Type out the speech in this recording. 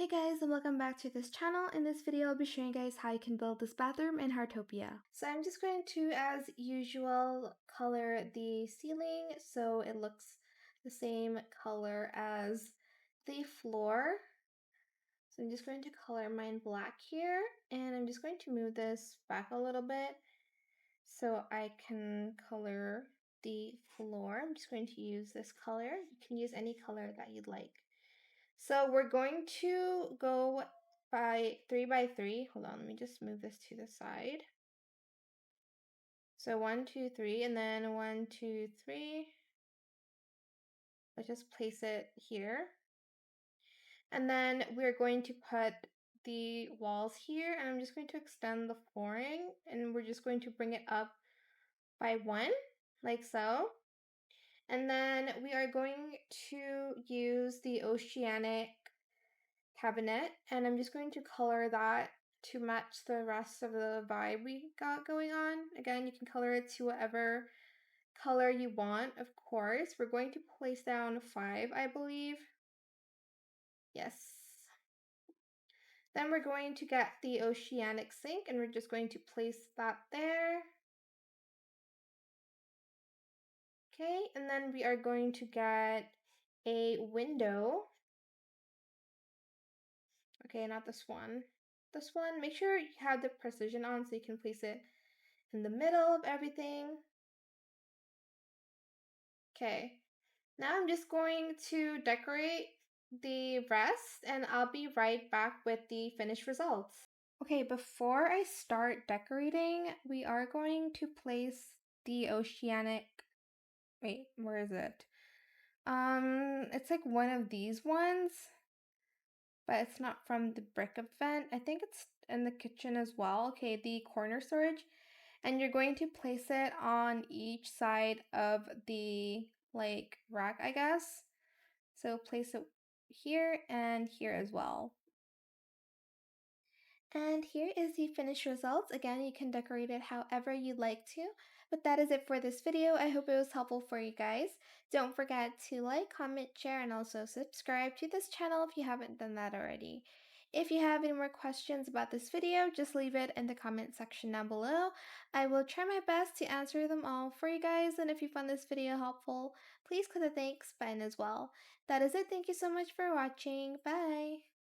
Hey guys, and welcome back to this channel. In this video, I'll be showing you guys how you can build this bathroom in Heartopia. So I'm just going to, as usual, color the ceiling so it looks the same color as the floor. So I'm just going to color mine black here, and I'm just going to move this back a little bit so I can color the floor. I'm just going to use this color. You can use any color that you'd like. So we're going to go by 3 by 3. Hold on, let me just move this to the side. So 1, 2, 3, and then 1, 2, 3. Let's just place it here. And then we're going to put the walls here, and I'm just going to extend the flooring, and we're just going to bring it up by 1, like so. And then we are going to use the Oceanic cabinet, and I'm just going to color that to match the rest of the vibe we got going on. Again, you can color it to whatever color you want, of course. We're going to place down 5, I believe. Yes. Then we're going to get the Oceanic sink, and we're just going to place that there. Okay, and then we are going to get a window. Okay, not this one. This one, make sure you have the precision on so you can place it in the middle of everything. Okay, now I'm just going to decorate the rest, and I'll be right back with the finished results. Okay, before I start decorating, we are going to place the Oceanic, wait, where is it? It's like one of these ones, but it's not from the brick event. I think it's in the kitchen as well. Okay, the corner storage, and you're going to place it on each side of the like rack, I guess. So place it here and here as well. And here is the finished results. Again, you can decorate it however you'd like to. But that is it for this video. I hope it was helpful for you guys. Don't forget to like, comment, share, and also subscribe to this channel if you haven't done that already. If you have any more questions about this video, just leave it in the comment section down below. I will try my best to answer them all for you guys, and if you found this video helpful, please click the thanks button as well. That is it. Thank you so much for watching. Bye!